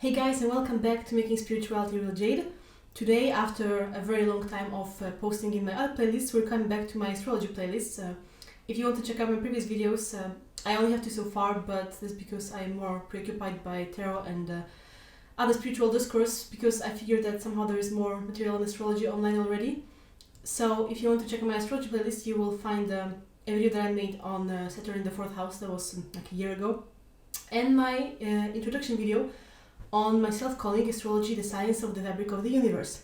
Hey guys, and welcome back to Making Spirituality Real Jade. Today, after a very long time of posting in my other playlists, we're coming back to my astrology playlist. If you want to check out my previous videos, I only have two so far, but that's because I'm more preoccupied by tarot and other spiritual discourse, because I figured that somehow there is more material on astrology online already. So if you want to check out my astrology playlist, you will find a video that I made on Saturn in the 4th house, that was like a year ago, and my introduction video on my self-calling Astrology, the Science of the Fabric of the Universe.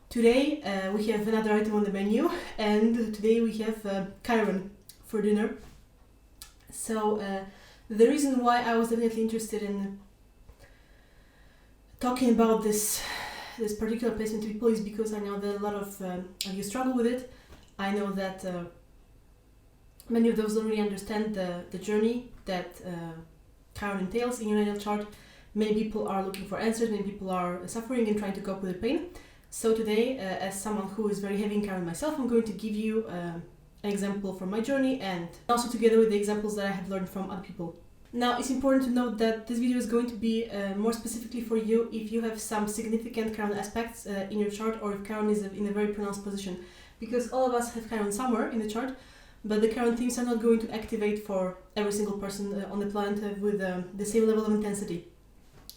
Today we have another item on the menu, and today we have Chiron for dinner. So the reason why I was definitely interested in talking about this particular placement to people is because I know that a lot of you struggle with it. I know that many of those don't really understand the journey that Chiron entails in your natal chart. Many people are looking for answers, many people are suffering and trying to cope with the pain. So today, as someone who is very heavy in Chiron myself, I'm going to give you an example from my journey, and also together with the examples that I have learned from other people. Now, it's important to note that this video is going to be more specifically for you if you have some significant Chiron aspects in your chart, or if Chiron is in a very pronounced position. Because all of us have Chiron somewhere in the chart, but the Chiron themes are not going to activate for every single person on the planet with the same level of intensity.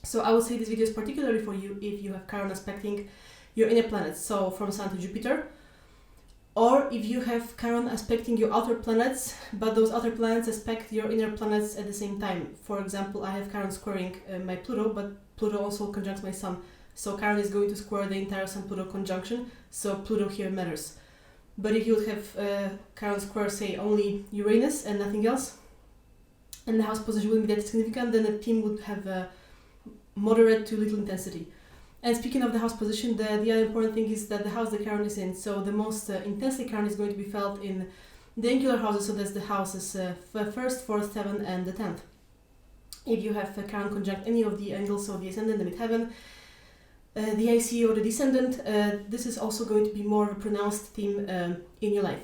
So I would say this video is particularly for you if you have Chiron aspecting your inner planets, so from Sun to Jupiter, or if you have Chiron aspecting your outer planets, but those outer planets aspect your inner planets at the same time. For example, I have Chiron squaring my Pluto, but Pluto also conjuncts my Sun. So Chiron is going to square the entire Sun-Pluto conjunction, so Pluto here matters. But if you would have Chiron square, say, only Uranus and nothing else, and the house position wouldn't be that significant, then the theme would have moderate to little intensity. And speaking of the house position, the other important thing is that the house the Chiron is in, so the most intensely Chiron is going to be felt in the angular houses, so that's the houses 1st, 4th, 7th and the 10th. If you have Chiron conjunct any of the angles, so the ascendant, the midheaven, the IC or the descendant, this is also going to be more of a pronounced theme in your life.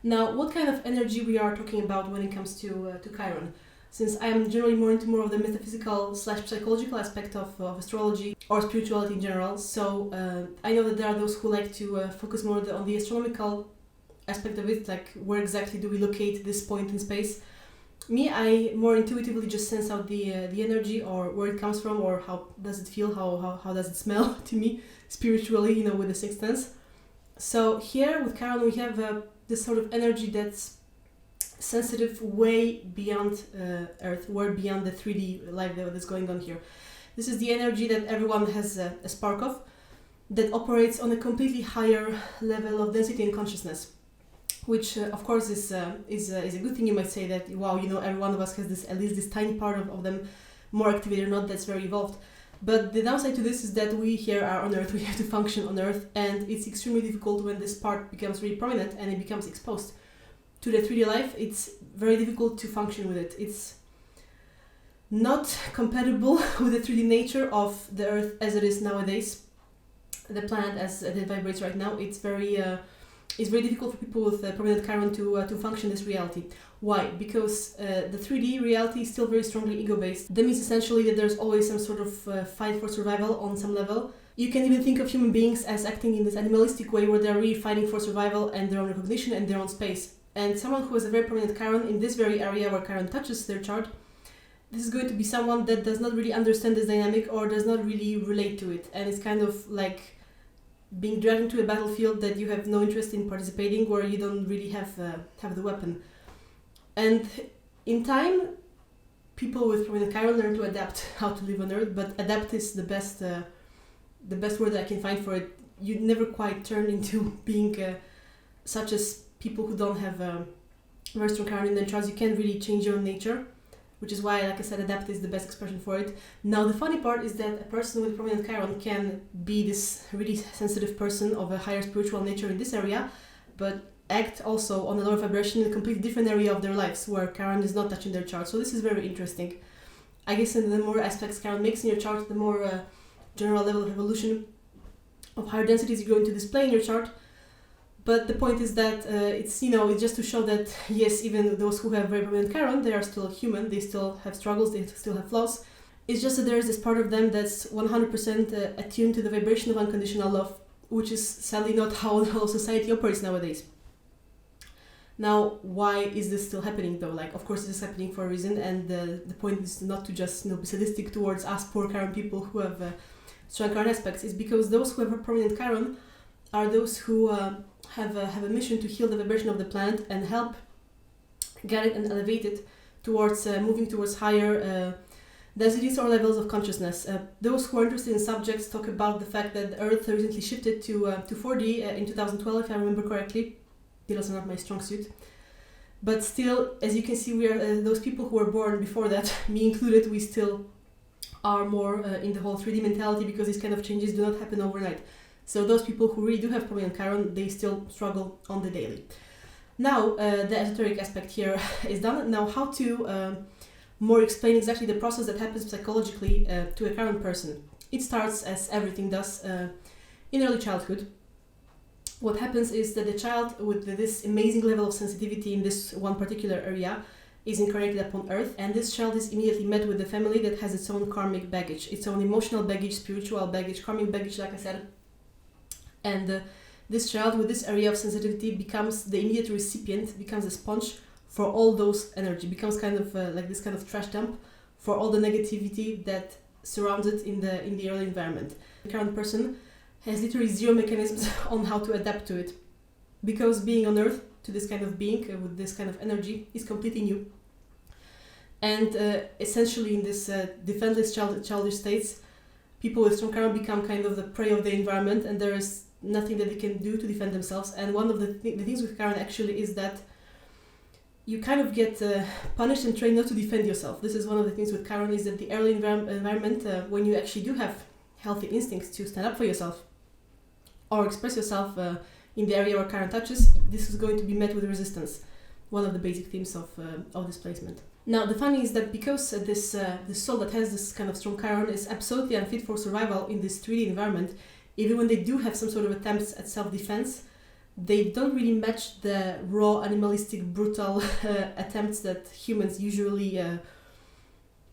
Now, what kind of energy we are talking about when it comes to Chiron? Since I am generally more into more of the metaphysical / psychological aspect of astrology or spirituality in general, so I know that there are those who like to focus more on the astronomical aspect of it, like where exactly do we locate this point in space. Me, I more intuitively just sense out the energy, or where it comes from, or how does it feel, how does it smell to me spiritually, with the sixth sense. So here with Chiron we have this sort of energy that's sensitive way beyond Earth, way beyond the 3D life that's going on here. This is the energy that everyone has a spark of, that operates on a completely higher level of density and consciousness, which of course is a good thing. You might say that, wow, every one of us has this, at least this tiny part of them more activated or not, that's very evolved. But the downside to this is that we here are on Earth, we have to function on Earth, and it's extremely difficult when this part becomes really prominent and it becomes exposed to the 3D life. It's very difficult to function with it. It's not compatible with the 3D nature of the Earth as it is nowadays, the planet as it vibrates right now. It's very difficult for people with prominent Chiron to function this reality. Why? Because the 3D reality is still very strongly ego-based. That means essentially that there's always some sort of fight for survival on some level. You can even think of human beings as acting in this animalistic way, where they're really fighting for survival and their own recognition and their own space. And someone who has a very prominent Chiron in this very area where Chiron touches their chart, this is going to be someone that does not really understand this dynamic or does not really relate to it. And it's kind of like being dragged into a battlefield that you have no interest in participating, where you don't really have the weapon. And in time, people with prominent Chiron learn to adapt how to live on Earth, but adapt is the best word that I can find for it. You never quite turn into being such as people who don't have very strong Chiron in their charts. You can't really change your own nature, which is why, like I said, adapt is the best expression for it. Now, the funny part is that a person with prominent Chiron can be this really sensitive person of a higher spiritual nature in this area, but act also on a lower vibration in a completely different area of their lives, where Chiron is not touching their chart. So this is very interesting. I guess the more aspects Chiron makes in your chart, the more general level of evolution of higher densities you're going to display in your chart. But the point is that it's just to show that yes, even those who have very prominent Chiron, they are still human, they still have struggles, they still have flaws. It's just that there is this part of them that's 100% attuned to the vibration of unconditional love, which is sadly not how the whole society operates nowadays. Now, why is this still happening though? Like, of course, this is happening for a reason, and the point is not to just be sadistic towards us poor Chiron people who have strong Chiron aspects. It's because those who have a prominent Chiron are those who have a mission to heal the vibration of the planet and help get it and elevate it towards moving towards higher densities or levels of consciousness. Those who are interested in subjects talk about the fact that the Earth recently shifted to 4D in 2012, if I remember correctly. Details are not my strong suit. But still, as you can see, we are those people who were born before that, me included, we still are more in the whole 3D mentality, because these kind of changes do not happen overnight. So those people who really do have prominent Chiron, they still struggle on the daily. Now, the esoteric aspect here is done. Now, how to more explain exactly the process that happens psychologically to a Chiron person. It starts, as everything does, in early childhood. What happens is that the child with this amazing level of sensitivity in this one particular area is incarnated upon Earth, and this child is immediately met with a family that has its own karmic baggage, its own emotional baggage, spiritual baggage, karmic baggage, like I said. And this child with this area of sensitivity becomes the immediate recipient, becomes a sponge for all those energy, becomes kind of like this kind of trash dump for all the negativity that surrounds it in the early environment. The current person has literally zero mechanisms on how to adapt to it, because being on Earth to this kind of being with this kind of energy is completely new. And essentially in this defenseless childish states, people with strong Chiron become kind of the prey of the environment, and there is nothing that they can do to defend themselves. And one of the things with Chiron actually is that you kind of get punished and trained not to defend yourself. This is one of the things with Chiron, is that the early environment, when you actually do have healthy instincts to stand up for yourself or express yourself in the area where Chiron touches, this is going to be met with resistance. One of the basic themes of this placement. Now, the funny is that because this soul that has this kind of strong Chiron is absolutely unfit for survival in this 3D environment, even when they do have some sort of attempts at self-defense, they don't really match the raw, animalistic, brutal attempts that humans usually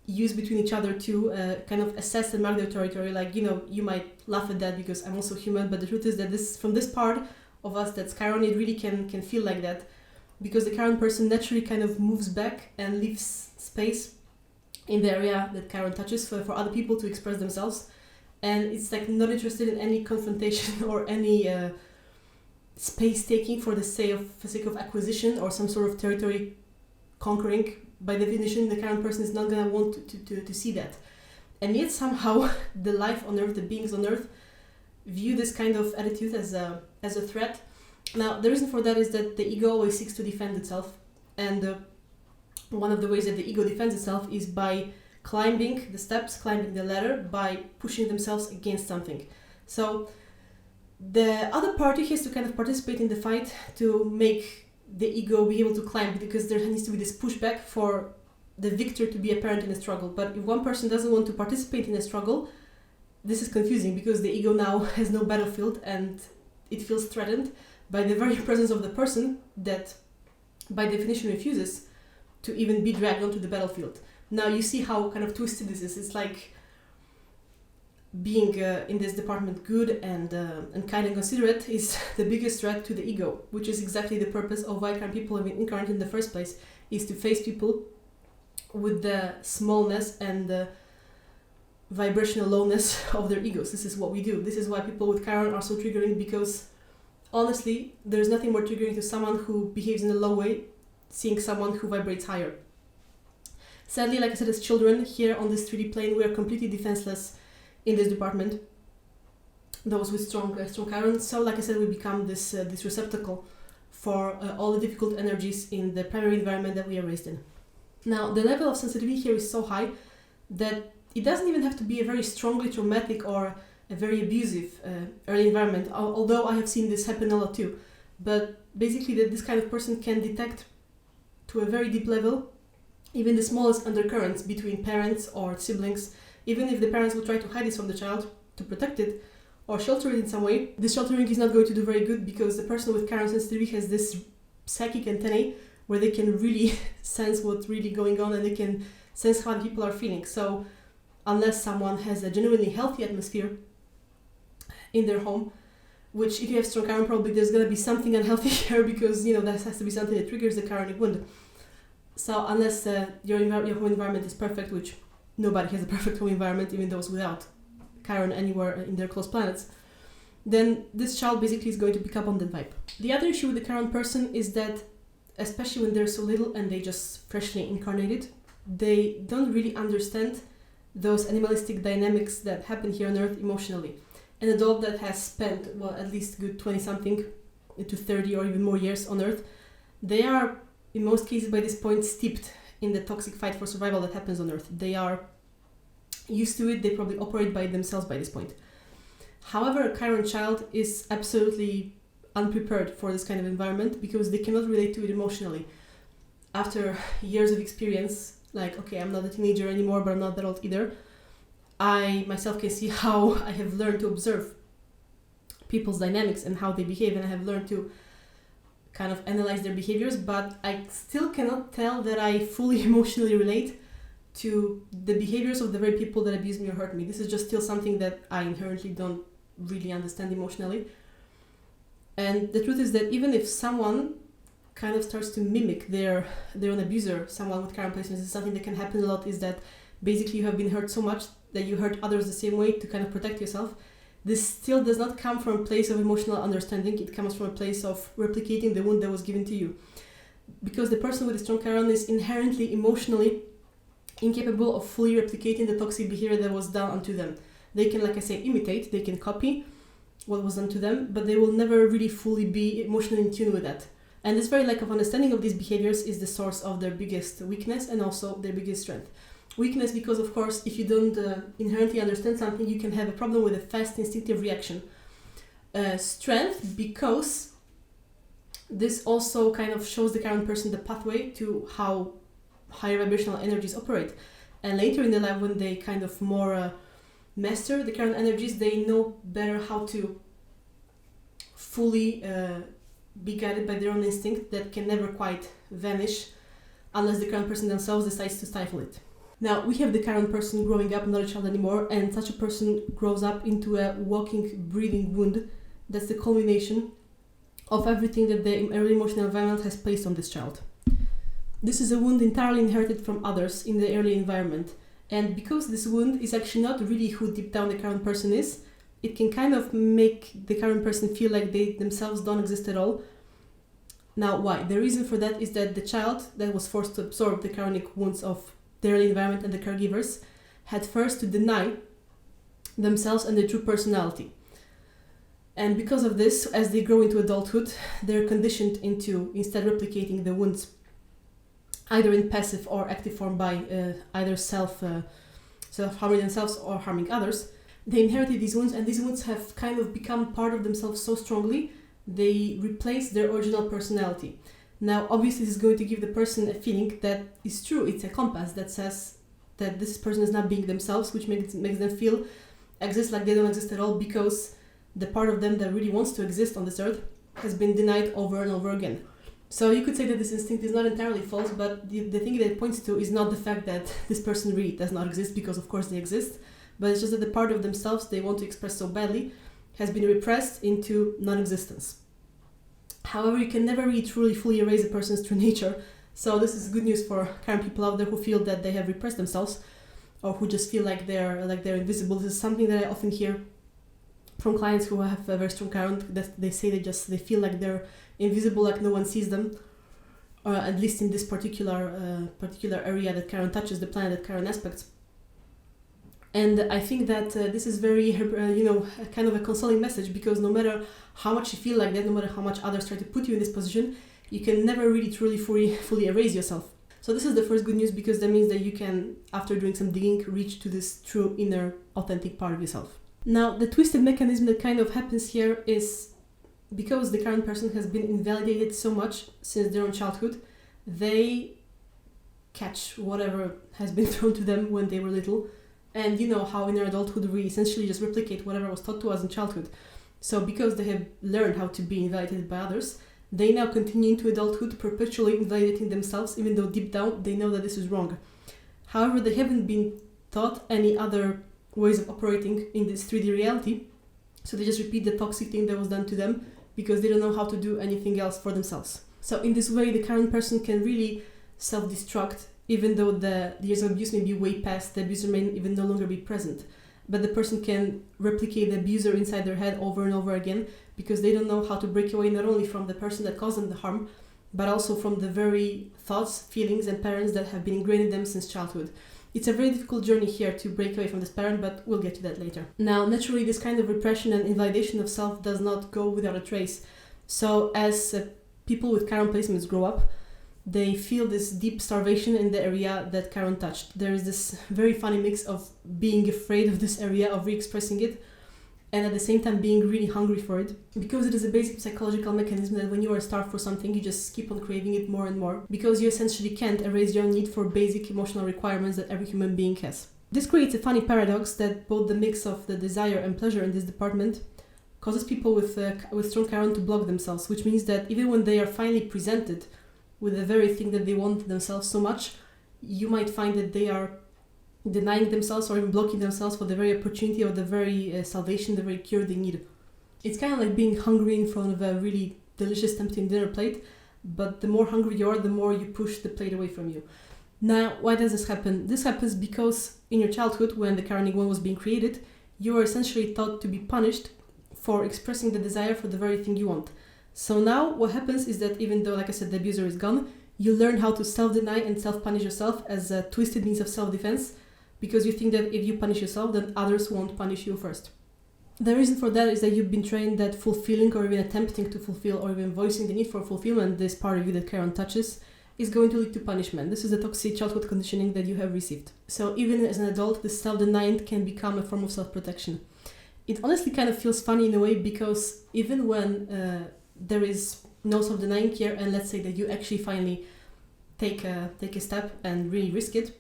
use between each other to kind of assess and mark their territory. Like, you might laugh at that because I'm also human, but the truth is that from this part of us that's Chiron, it really can feel like that, because the Chiron person naturally kind of moves back and leaves space in the area that Chiron touches for other people to express themselves, and it's like not interested in any confrontation or any space taking for the sake of acquisition or some sort of territory conquering. By definition, the Chiron person is not going to want to see that. And yet somehow the life on Earth, the beings on Earth, view this kind of attitude as a threat. Now, the reason for that is that the ego always seeks to defend itself. And one of the ways that the ego defends itself is by climbing the steps, climbing the ladder, by pushing themselves against something. So the other party has to kind of participate in the fight to make the ego be able to climb, because there needs to be this pushback for the victor to be apparent in a struggle. But if one person doesn't want to participate in a struggle, this is confusing, because the ego now has no battlefield and it feels threatened by the very presence of the person that by definition refuses to even be dragged onto the battlefield. Now you see how kind of twisted this is. It's like being in this department good and kind and considerate is the biggest threat to the ego, which is exactly the purpose of why Chiron people have been incarnate in the first place, is to face people with the smallness and the vibrational lowness of their egos. This is what we do. This is why people with Chiron are so triggering, because honestly, there's nothing more triggering to someone who behaves in a low way, seeing someone who vibrates higher. Sadly, like I said, as children here on this 3D plane, we are completely defenseless in this department, those with strong Chiron. So like I said, we become this receptacle for all the difficult energies in the primary environment that we are raised in. Now, the level of sensitivity here is so high that it doesn't even have to be a very strongly traumatic or a very abusive early environment, although I have seen this happen a lot too. But basically that this kind of person can detect to a very deep level even the smallest undercurrents between parents or siblings. Even if the parents will try to hide this from the child to protect it or shelter it in some way, this sheltering is not going to do very good, because the person with Chiron sensitivity has this psychic antennae where they can really sense what's really going on, and they can sense how people are feeling. So unless someone has a genuinely healthy atmosphere in their home, which if you have strong Chiron, probably there's going to be something unhealthy here, because that has to be something that triggers the Chironic wound. So unless your home environment is perfect, which nobody has a perfect home environment, even those without Chiron anywhere in their close planets, then this child basically is going to pick up on that vibe. The other issue with the Chiron person is that, especially when they're so little and they just freshly incarnated, they don't really understand those animalistic dynamics that happen here on Earth emotionally. An adult that has spent, at least good 20-something to 30 or even more years on Earth, they are, in most cases by this point, steeped in the toxic fight for survival that happens on Earth. They are used to it, they probably operate by themselves by this point. However, a Chiron child is absolutely unprepared for this kind of environment because they cannot relate to it emotionally. After years of experience, like, okay, I'm not a teenager anymore, but I'm not that old either, I myself can see how I have learned to observe people's dynamics and how they behave, and I have learned to kind of analyze their behaviors, but I still cannot tell that I fully emotionally relate to the behaviors of the very people that abuse me or hurt me. This is just still something that I inherently don't really understand emotionally. And the truth is that even if someone kind of starts to mimic their own abuser, someone with Chiron placements, is something that can happen a lot, is that basically you have been hurt so much that you hurt others the same way to kind of protect yourself. This still does not come from a place of emotional understanding. It comes from a place of replicating the wound that was given to you. Because the person with a strong Chiron is inherently emotionally incapable of fully replicating the toxic behavior that was done unto them. They can, like I say, imitate, they can copy what was done to them, but they will never really fully be emotionally in tune with that. And this very lack of understanding of these behaviors is the source of their biggest weakness and also their biggest strength. Weakness because, of course, if you don't inherently understand something, you can have a problem with a fast instinctive reaction. Strength because this also kind of shows the Chiron person the pathway to how higher vibrational energies operate. And later in their life, when they kind of more master the Chiron energies, they know better how to fully be guided by their own instinct that can never quite vanish unless the Chiron person themselves decides to stifle it. Now, we have the Chiron person growing up, not a child anymore, and such a person grows up into a walking, breathing wound. That's the culmination of everything that the early emotional environment has placed on this child. This is a wound entirely inherited from others in the early environment. And because this wound is actually not really who deep down the Chiron person is, it can kind of make the Chiron person feel like they themselves don't exist at all. Now, why? The reason for that is that the child that was forced to absorb the Chironic wounds of the early environment and the caregivers had first to deny themselves and their true personality. And because of this, as they grow into adulthood, they're conditioned into instead replicating the wounds either in passive or active form by either self-harming themselves or harming others. They inherited these wounds, and these wounds have kind of become part of themselves so strongly, they replace their original personality. Now, obviously, this is going to give the person a feeling that is true. It's a compass that says that this person is not being themselves, which makes them feel exist like they don't exist at all, because the part of them that really wants to exist on this earth has been denied over and over again. So you could say that this instinct is not entirely false, but the thing that it points to is not the fact that this person really does not exist, because of course they exist, but it's just that the part of themselves they want to express so badly has been repressed into non-existence. However, you can never really truly fully erase a person's true nature, so this is good news for current people out there who feel that they have repressed themselves, or who just feel like they're invisible. This is something that I often hear from clients who have a very strong Chiron, that they say they feel like they're invisible, like no one sees them, or at least in this particular area that Chiron touches, the planet that Chiron aspects. And I think that this is very, kind of a consoling message, because no matter how much you feel like that, no matter how much others try to put you in this position, you can never really truly fully erase yourself. So this is the first good news, because that means that you can, after doing some digging, reach to this true inner authentic part of yourself. Now, the twisted mechanism that kind of happens here is because the current person has been invalidated so much since their own childhood, they catch whatever has been thrown to them when they were little. And you know how in their adulthood we essentially just replicate whatever was taught to us in childhood. So because they have learned how to be invalidated by others, they now continue into adulthood perpetually invalidating themselves, even though deep down they know that this is wrong. However, they haven't been thought any other ways of operating in this 3D reality. So they just repeat the toxic thing that was done to them because they don't know how to do anything else for themselves. So in this way, the current person can really self-destruct, even though the years of abuse may be way past, the abuser may even no longer be present. But the person can replicate the abuser inside their head over and over again because they don't know how to break away not only from the person that caused them the harm, but also from the very thoughts, feelings, and patterns that have been ingrained in them since childhood. It's a very difficult journey here to break away from this pattern, but we'll get to that later. Now, naturally, this kind of repression and invalidation of self does not go without a trace. So as people with Chiron placements grow up, they feel this deep starvation in the area that Chiron touched. There is this very funny mix of being afraid of this area, of re-expressing it, and at the same time being really hungry for it. Because it is a basic psychological mechanism that when you are starved for something, you just keep on craving it more and more, because you essentially can't erase your need for basic emotional requirements that every human being has. This creates a funny paradox that both the mix of the desire and pleasure in this department causes people with strong Chiron to block themselves, which means that even when they are finally presented with the very thing that they want themselves so much, you might find that they are denying themselves or even blocking themselves for the very opportunity or the very salvation, the very cure they need. It's kind of like being hungry in front of a really delicious, tempting dinner plate, but the more hungry you are, the more you push the plate away from you. Now, why does this happen? This happens because in your childhood, when the Chironic one was being created, you were essentially taught to be punished for expressing the desire for the very thing you want. So now what happens is that even though, like I said, the abuser is gone, you learn how to self-deny and self-punish yourself as a twisted means of self-defense, because you think that if you punish yourself, then others won't punish you first. The reason for that is that you've been trained that fulfilling or even attempting to fulfill or even voicing the need for fulfillment, this part of you that Chiron touches, is going to lead to punishment. This is the toxic childhood conditioning that you have received. So even as an adult, this self-denying can become a form of self-protection. It honestly kind of feels funny in a way, because even when there is no self-denying here, and let's say that you actually finally take a step and really risk it,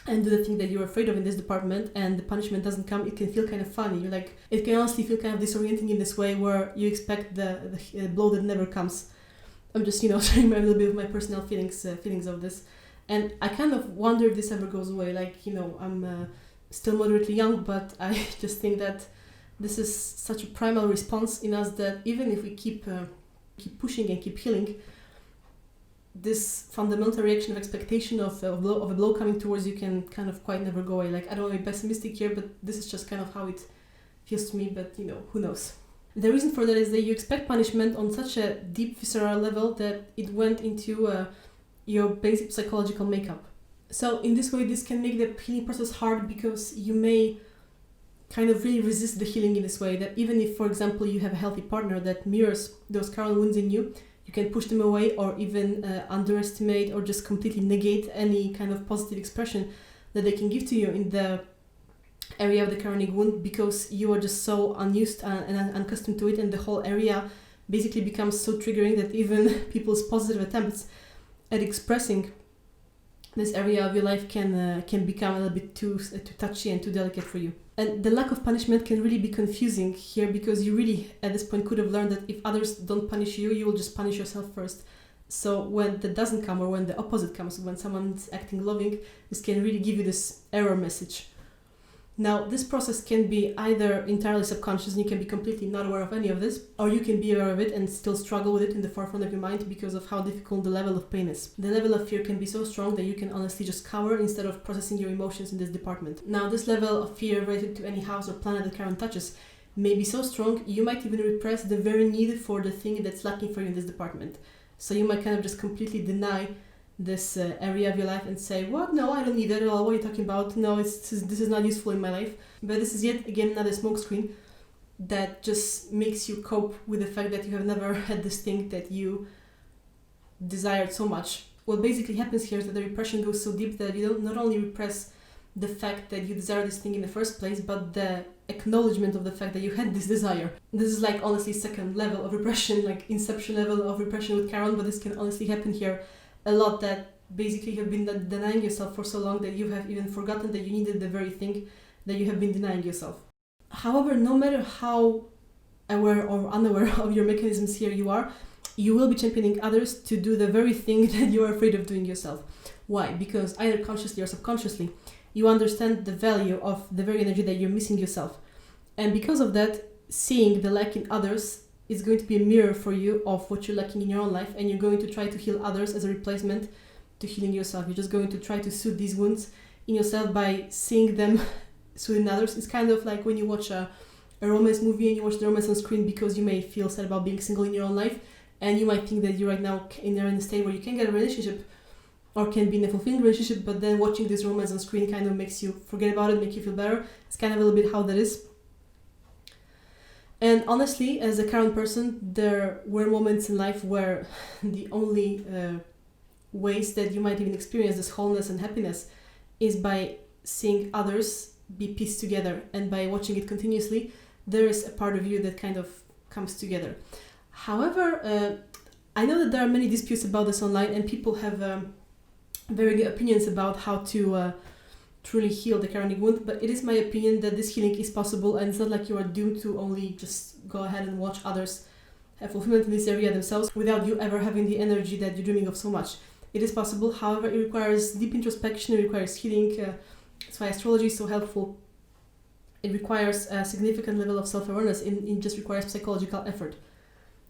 and do the thing that you're afraid of in this department, and the punishment doesn't come, it can feel kind of funny. You're like, it can honestly feel kind of disorienting in this way, where you expect the blow that never comes. I'm just, sharing a little bit of my personal feelings of this. And I kind of wonder if this ever goes away. Like, I'm still moderately young, but I just think that this is such a primal response in us that even if we keep pushing and keep healing, this fundamental reaction of expectation of a blow coming towards you can kind of quite never go away. Like, I don't want to be pessimistic here, but this is just kind of how it feels to me, but who knows. The reason for that is that you expect punishment on such a deep visceral level that it went into your basic psychological makeup. So in this way, this can make the healing process hard, because you may kind of really resist the healing in this way, that even if, for example, you have a healthy partner that mirrors those Chiron wounds in you, you can push them away or even underestimate or just completely negate any kind of positive expression that they can give to you in the area of the Chironic wound, because you are just so unused and unaccustomed to it, and the whole area basically becomes so triggering that even people's positive attempts at expressing this area of your life can become a little bit too touchy and too delicate for you. And the lack of punishment can really be confusing here, because you really at this point could have learned that if others don't punish you, you will just punish yourself first. So when that doesn't come, or when the opposite comes, when someone's acting loving, this can really give you this error message. Now, this process can be either entirely subconscious and you can be completely not aware of any of this, or you can be aware of it and still struggle with it in the forefront of your mind because of how difficult the level of pain is. The level of fear can be so strong that you can honestly just cower instead of processing your emotions in this department. Now, this level of fear related to any house or planet that Chiron touches may be so strong, you might even repress the very need for the thing that's lacking for you in this department. So you might kind of just completely deny this area of your life and say, what? No, I don't need that at all. What are you talking about? No, this is not useful in my life. But this is yet again another smokescreen that just makes you cope with the fact that you have never had this thing that you desired so much. What basically happens here is that the repression goes so deep that you don't not only repress the fact that you desire this thing in the first place, but the acknowledgement of the fact that you had this desire. This is like honestly second level of repression, like inception level of repression with Chiron, but this can honestly happen here a lot, that basically you have been denying yourself for so long that you have even forgotten that you needed the very thing that you have been denying yourself. However, no matter how aware or unaware of your mechanisms here you are, you will be championing others to do the very thing that you are afraid of doing yourself. Why? Because either consciously or subconsciously, you understand the value of the very energy that you're missing yourself. And because of that, seeing the lack in others is going to be a mirror for you of what you're lacking in your own life, and you're going to try to heal others as a replacement to healing yourself. You're just going to try to soothe these wounds in yourself by seeing them soothing others. It's kind of like when you watch a romance movie and you watch the romance on screen because you may feel sad about being single in your own life, and you might think that you're right now in a state where you can get a relationship or can be in a fulfilling relationship, but then watching this romance on screen kind of makes you forget about it, make you feel better. It's kind of a little bit how that is. And honestly, as a Chiron person, there were moments in life where the only ways that you might even experience this wholeness and happiness is by seeing others be pieced together, and by watching it continuously, there is a part of you that kind of comes together. However, I know that there are many disputes about this online, and people have very good opinions about how to truly heal the Chironic wound, but it is my opinion that this healing is possible, and it's not like you are doomed to only just go ahead and watch others have fulfillment in this area themselves without you ever having the energy that you're dreaming of so much. It is possible, however, it requires deep introspection, it requires healing. That's why astrology is so helpful. It requires a significant level of self-awareness, it just requires psychological effort.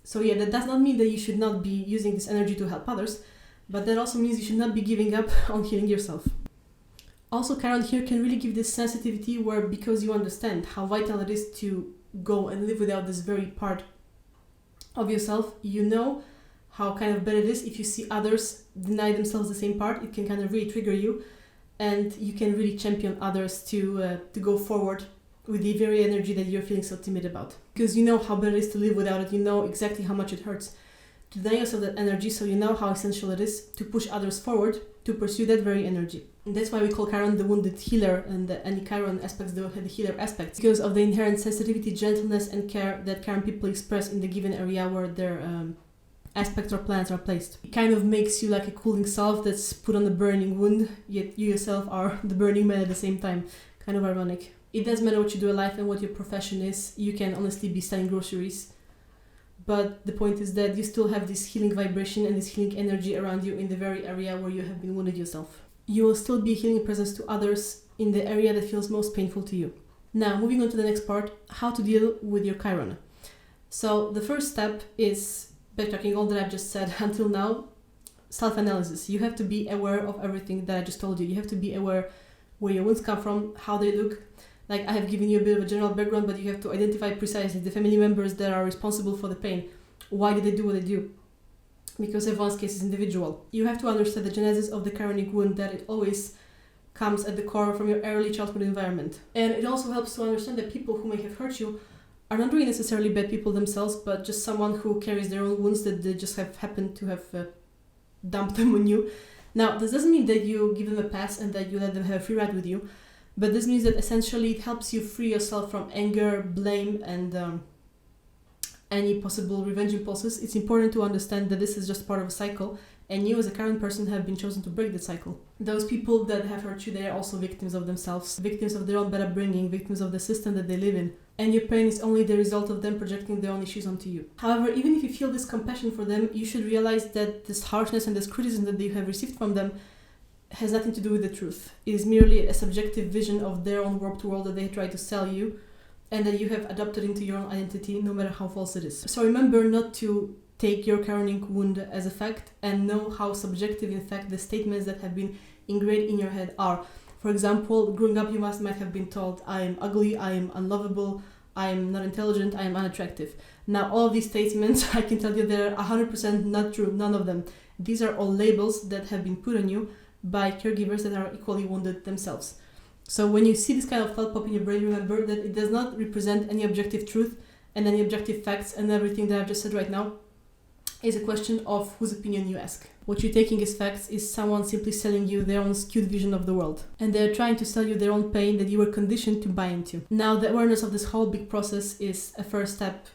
So yeah, that does not mean that you should not be using this energy to help others, but that also means you should not be giving up on healing yourself. Also, Chiron here can really give this sensitivity where, because you understand how vital it is to go and live without this very part of yourself, you know how kind of bad it is if you see others deny themselves the same part. It can kind of really trigger you, and you can really champion others to go forward with the very energy that you're feeling so timid about. Because you know how bad it is to live without it, you know exactly how much it hurts to deny yourself that energy, so you know how essential it is to push others forward to pursue that very energy. And that's why we call Chiron the wounded healer, and the Chiron aspects the healer aspects, because of the inherent sensitivity, gentleness and care that Chiron people express in the given area where their aspects or plans are placed. It kind of makes you like a cooling salve that's put on a burning wound, yet you yourself are the burning man at the same time. Kind of ironic. It doesn't matter what you do in life and what your profession is. You can honestly be selling groceries, but the point is that you still have this healing vibration and this healing energy around you in the very area where you have been wounded yourself. You will still be a healing presence to others in the area that feels most painful to you. Now, moving on to the next part, how to deal with your Chiron. So the first step is, backtracking all that I've just said until now, self-analysis. You have to be aware of everything that I just told you. You have to be aware where your wounds come from, how they look. Like, I have given you a bit of a general background, but you have to identify precisely the family members that are responsible for the pain. Why did they do what they do? Because everyone's case is individual. You have to understand the genesis of the Chironic wound, that it always comes at the core from your early childhood environment. And it also helps to understand that people who may have hurt you are not really necessarily bad people themselves, but just someone who carries their own wounds that they just have happened to have dumped them on you. Now, this doesn't mean that you give them a pass and that you let them have a free ride with you, but this means that essentially it helps you free yourself from anger, blame, and any possible revenge impulses. It's important to understand that this is just part of a cycle, and you as a Chiron person have been chosen to break the cycle. Those people that have hurt you, they are also victims of themselves, victims of their own bad upbringing, victims of the system that they live in. And your pain is only the result of them projecting their own issues onto you. However, even if you feel this compassion for them, you should realize that this harshness and this criticism that you have received from them has nothing to do with the truth. It is merely a subjective vision of their own warped world that they try to sell you, and that you have adopted into your own identity, no matter how false it is. So remember not to take your Chironic wound as a fact, and know how subjective, in fact, the statements that have been ingrained in your head are. For example, growing up, you might have been told, I am ugly, I am unlovable, I am not intelligent, I am unattractive. Now, all of these statements, I can tell you they're 100% not true, none of them. These are all labels that have been put on you by caregivers that are equally wounded themselves. So when you see this kind of thought pop in your brain, remember that it does not represent any objective truth and any objective facts, and everything that I've just said right now is a question of whose opinion you ask. What you're taking as facts is someone simply selling you their own skewed vision of the world. And they're trying to sell you their own pain that you were conditioned to buy into. Now, the awareness of this whole big process is a first step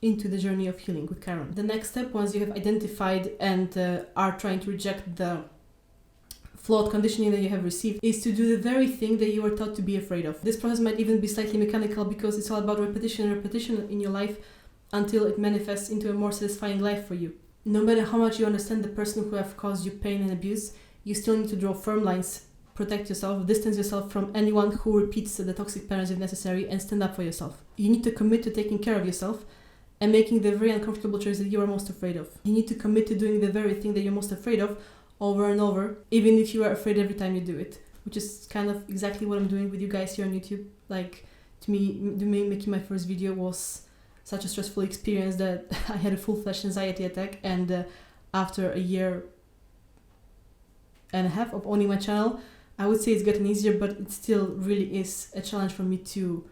into the journey of healing with Chiron. The next step, once you have identified and are trying to reject the flawed conditioning that you have received, is to do the very thing that you were taught to be afraid of. This process might even be slightly mechanical, because it's all about repetition and repetition in your life until it manifests into a more satisfying life for you. No matter how much you understand the person who have caused you pain and abuse, you still need to draw firm lines, protect yourself, distance yourself from anyone who repeats the toxic patterns if necessary, and stand up for yourself. You need to commit to taking care of yourself and making the very uncomfortable choice that you are most afraid of. You need to commit to doing the very thing that you're most afraid of over and over, even if you are afraid every time you do it, which is kind of exactly what I'm doing with you guys here on YouTube. Like, to me, making my first video was such a stressful experience that I had a full-fledged anxiety attack, and after a year and a half of owning my channel, I would say it's gotten easier, but it still really is a challenge for me to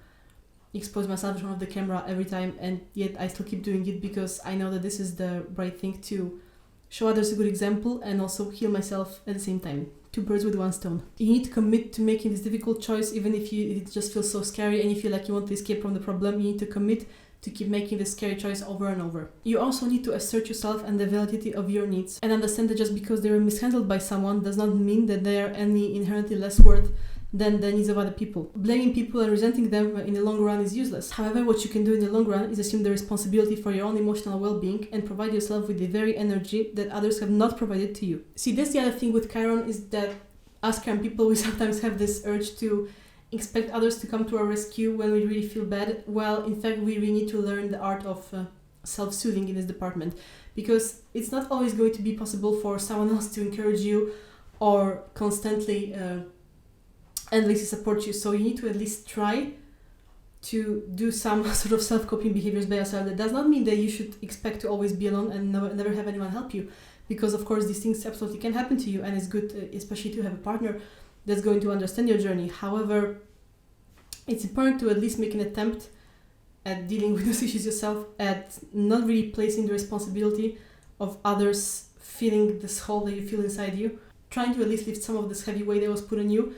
expose myself in front of the camera every time, and yet I still keep doing it because I know that this is the right thing to show others a good example and also heal myself at the same time. Two birds with one stone. You need to commit to making this difficult choice, even if it just feels so scary and you feel like you want to escape from the problem. You need to commit to keep making this scary choice over and over. You also need to assert yourself and the validity of your needs, and understand that just because they were mishandled by someone does not mean that they are any inherently less worth than the needs of other people. Blaming people and resenting them in the long run is useless. However, what you can do in the long run is assume the responsibility for your own emotional well-being and provide yourself with the very energy that others have not provided to you. See, that's the other thing with Chiron, is that us Chiron people, we sometimes have this urge to expect others to come to our rescue when we really feel bad. Well, in fact, we really need to learn the art of self-soothing in this department, because it's not always going to be possible for someone else to encourage you or constantly endlessly support you. So you need to at least try to do some sort of self-coping behaviors by yourself. That does not mean that you should expect to always be alone and never have anyone help you, because of course these things absolutely can happen to you, and it's good especially to have a partner that's going to understand your journey. However, it's important to at least make an attempt at dealing with those issues yourself, at not really placing the responsibility of others feeling this hole that you feel inside you, trying to at least lift some of this heavy weight that was put on you.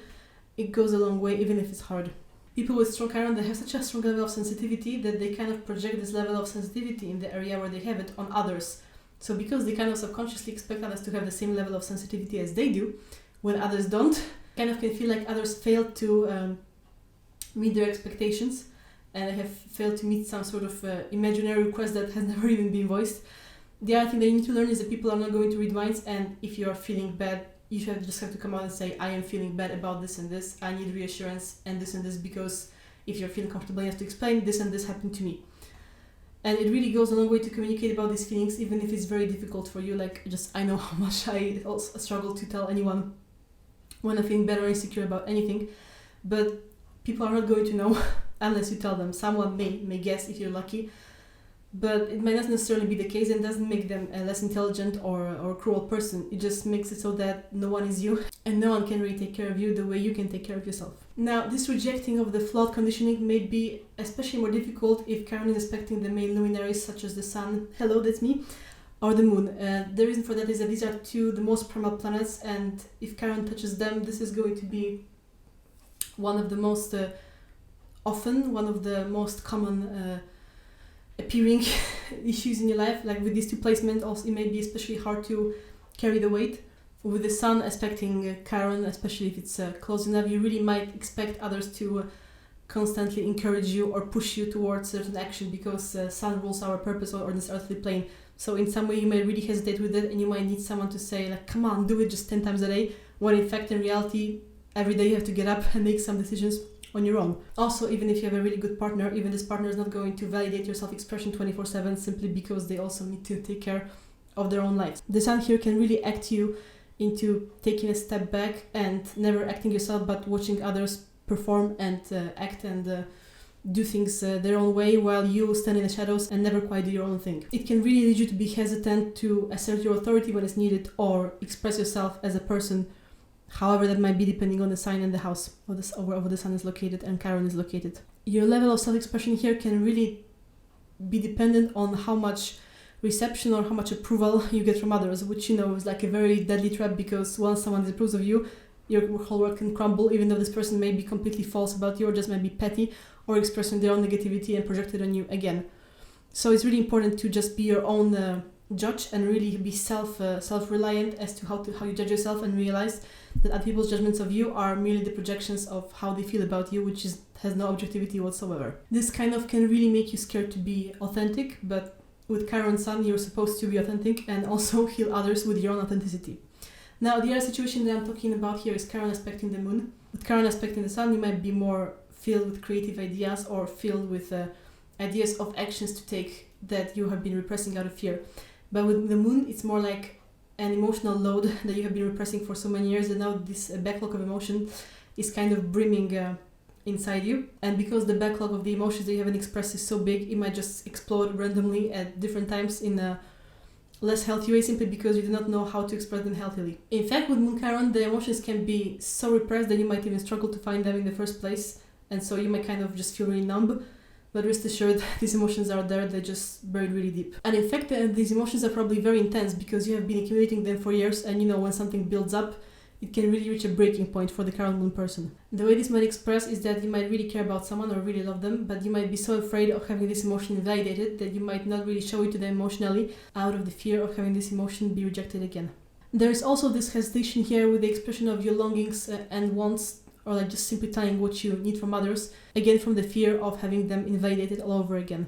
It goes a long way, even if it's hard. People with strong Chiron, they have such a strong level of sensitivity that they kind of project this level of sensitivity in the area where they have it on others. So because they kind of subconsciously expect others to have the same level of sensitivity as they do, when others don't, kind of can feel like others failed to meet their expectations, and have failed to meet some sort of imaginary request that has never even been voiced. The other thing that you need to learn is that people are not going to read minds, and if you are feeling bad, you just have to come out and say, I am feeling bad about this and this, I need reassurance and this, because if you're feeling comfortable, you have to explain this and this happened to me. And it really goes a long way to communicate about these feelings, even if it's very difficult for you. Like, just, I know how much I also struggle to tell anyone when I'm feeling bad or insecure about anything, but people are not going to know unless you tell them. Someone may guess if you're lucky, but it might not necessarily be the case, and doesn't make them a less intelligent or a cruel person. It just makes it so that no one is you, and no one can really take care of you the way you can take care of yourself. Now, this rejecting of the flawed conditioning may be especially more difficult if Chiron is aspecting the main luminaries such as the Sun, hello, that's me, or the Moon. The reason for that is that these are the most primal planets, and if Chiron touches them, this is going to be one of the most common appearing issues in your life. Like with these two placements, also it may be especially hard to carry the weight. With the Sun aspecting Chiron, especially if it's close enough, you really might expect others to constantly encourage you or push you towards certain action, because Sun rules our purpose or this earthly plane. So in some way you may really hesitate with it, and you might need someone to say, like, come on, do it just 10 times a day, when in fact in reality every day you have to get up and make some decisions on your own. Also, even if you have a really good partner, even this partner is not going to validate your self-expression 24/7, simply because they also need to take care of their own lives. The Sun here can really act you into taking a step back and never acting yourself, but watching others perform and act and do things their own way, while you stand in the shadows and never quite do your own thing. It can really lead you to be hesitant to assert your authority when it's needed, or express yourself as a person, however that might be, depending on the sign and the house over the Sun is located and Chiron is located. Your level of self-expression here can really be dependent on how much reception or how much approval you get from others, which, you know, is like a very deadly trap, because once someone disapproves of you, your whole world can crumble, even though this person may be completely false about you, or just might be petty or expressing their own negativity and project it on you again. So it's really important to just be your own judge and really be self-reliant as to how you judge yourself, and realize that other people's judgments of you are merely the projections of how they feel about you, which has no objectivity whatsoever. This kind of can really make you scared to be authentic, but with Chiron Sun, you're supposed to be authentic and also heal others with your own authenticity. Now, the other situation that I'm talking about here is Chiron aspecting the moon. With Chiron aspecting the sun, you might be more filled with creative ideas or filled with ideas of actions to take that you have been repressing out of fear. But with the moon, it's more like an emotional load that you have been repressing for so many years, and now this backlog of emotion is kind of brimming inside you. And because the backlog of the emotions that you haven't expressed is so big, it might just explode randomly at different times in a less healthy way, simply because you do not know how to express them healthily. In fact, with Moon Chiron, the emotions can be so repressed that you might even struggle to find them in the first place, and so you might kind of just feel really numb. But rest assured, these emotions are there, they're just buried really deep. And in fact, these emotions are probably very intense because you have been accumulating them for years, and when something builds up, it can really reach a breaking point for the Chiron Moon person. The way this might express is that you might really care about someone or really love them, but you might be so afraid of having this emotion invalidated that you might not really show it to them emotionally out of the fear of having this emotion be rejected again. There is also this hesitation here with the expression of your longings and wants, or like just simply telling what you need from others, again from the fear of having them invalidated all over again.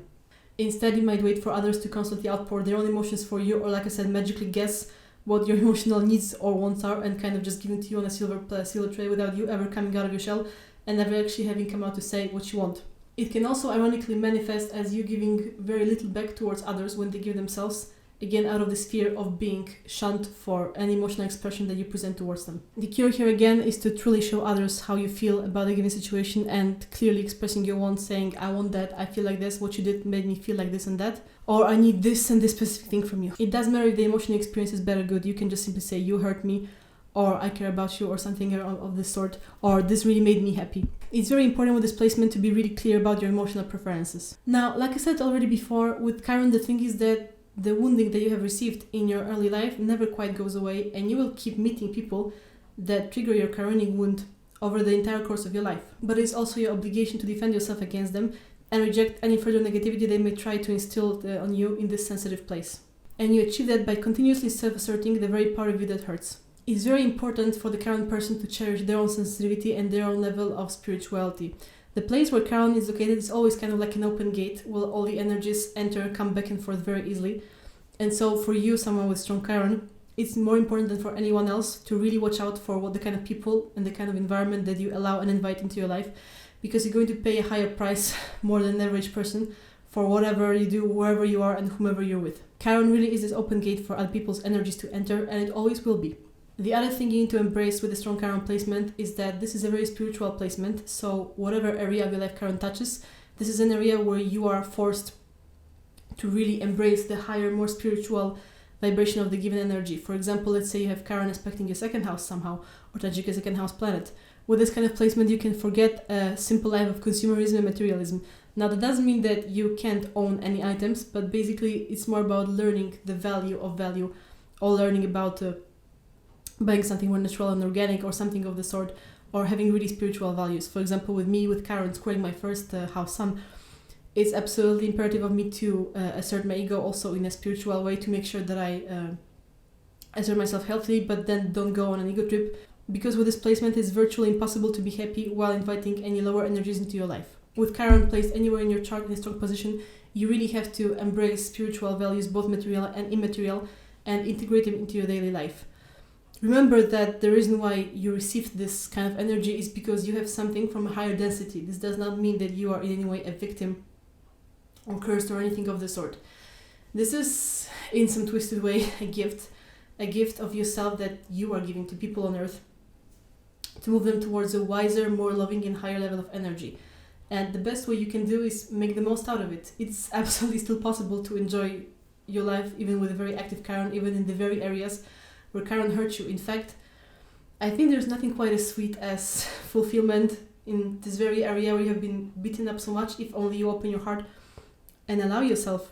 Instead, you might wait for others to constantly outpour their own emotions for you, or like I said, magically guess what your emotional needs or wants are and kind of just give it to you on a silver tray without you ever coming out of your shell and never actually having come out to say what you want. It can also ironically manifest as you giving very little back towards others when they give themselves, again out of this fear of being shunned for any emotional expression that you present towards them. The cure here again is to truly show others how you feel about a given situation and clearly expressing your wants, saying, I want that, I feel like this, what you did made me feel like this and that, or I need this and this specific thing from you. It doesn't matter if the emotional experience is bad or good, you can just simply say, you hurt me, or I care about you, or something of this sort, or this really made me happy. It's very important with this placement to be really clear about your emotional preferences. Now, like I said already before, with Chiron the thing is that the wounding that you have received in your early life never quite goes away, and you will keep meeting people that trigger your Chironic wound over the entire course of your life. But it's also your obligation to defend yourself against them and reject any further negativity they may try to instill on you in this sensitive place. And you achieve that by continuously self-asserting the very part of you that hurts. It's very important for the Chiron person to cherish their own sensitivity and their own level of spirituality. The place where Chiron is located is always kind of like an open gate where all the energies enter, come back and forth very easily. And so for you, someone with strong Chiron, it's more important than for anyone else to really watch out for what the kind of people and the kind of environment that you allow and invite into your life, because you're going to pay a higher price more than an average person for whatever you do, wherever you are and whomever you're with. Chiron really is this open gate for other people's energies to enter, and it always will be. The other thing you need to embrace with a strong Chiron placement is that this is a very spiritual placement, so whatever area of your life Chiron touches, this is an area where you are forced to really embrace the higher, more spiritual vibration of the given energy. For example, let's say you have Chiron aspecting your second house somehow, or touching a second house planet. With this kind of placement, you can forget a simple life of consumerism and materialism. Now, that doesn't mean that you can't own any items, but basically it's more about learning the value of value, or learning about buying something more natural and organic or something of the sort, or having really spiritual values. For example, with me, with Chiron squaring my first house sun, it's absolutely imperative of me to assert my ego also in a spiritual way, to make sure that I assert myself healthily, but then don't go on an ego trip, because with this placement it's virtually impossible to be happy while inviting any lower energies into your life. With Chiron placed anywhere in your chart in a strong position, you really have to embrace spiritual values, both material and immaterial, and integrate them into your daily life. Remember that the reason why you received this kind of energy is because you have something from a higher density. This does not mean that you are in any way a victim or cursed or anything of the sort. This is, in some twisted way, a gift of yourself that you are giving to people on earth to move them towards a wiser, more loving and higher level of energy. And the best way you can do is make the most out of it. It's absolutely still possible to enjoy your life even with a very active Chiron, even in the very areas where Chiron hurts you. In fact, I think there's nothing quite as sweet as fulfillment in this very area where you have been beaten up so much, if only you open your heart and allow yourself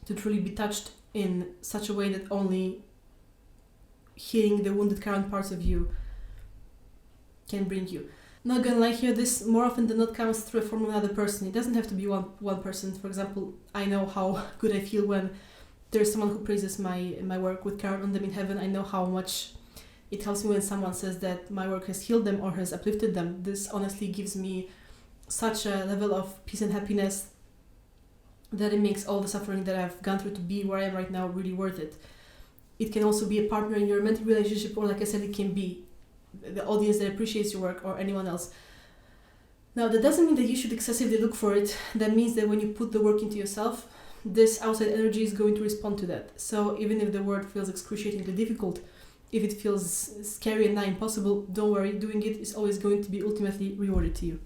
to truly be touched in such a way that only healing the wounded Chiron parts of you can bring you. Not gonna lie here, this more often than not comes through a form of another person. It doesn't have to be one person. For example, I know how good I feel when there's someone who praises my work with Chiron on them in heaven. I know how much it helps me when someone says that my work has healed them or has uplifted them. This honestly gives me such a level of peace and happiness that it makes all the suffering that I've gone through to be where I am right now really worth it. It can also be a partner in your romantic relationship, or like I said, it can be the audience that appreciates your work or anyone else. Now, that doesn't mean that you should excessively look for it. That means that when you put the work into yourself, this outside energy is going to respond to that. So even if the work feels excruciatingly difficult, if it feels scary and not impossible, don't worry, doing it is always going to be ultimately rewarded to you.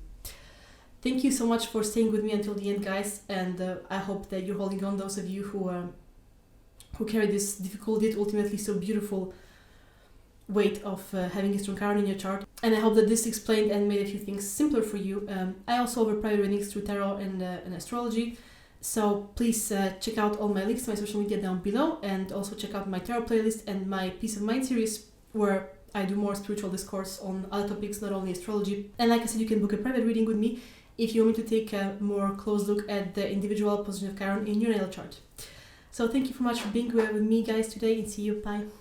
Thank you so much for staying with me until the end, guys, and I hope that you're holding on, those of you who carry this difficult yet ultimately so beautiful weight of having a strong Chiron in your chart. And I hope that this explained and made a few things simpler for you. I also offer private readings through tarot and astrology, so please check out all my links to my social media down below, and also check out my tarot playlist and my Peace of Mind series, where I do more spiritual discourse on other topics, not only astrology. And like I said, you can book a private reading with me if you want me to take a more close look at the individual position of Chiron in your natal chart. So thank you so much for being with me, guys, today, and see you. Bye.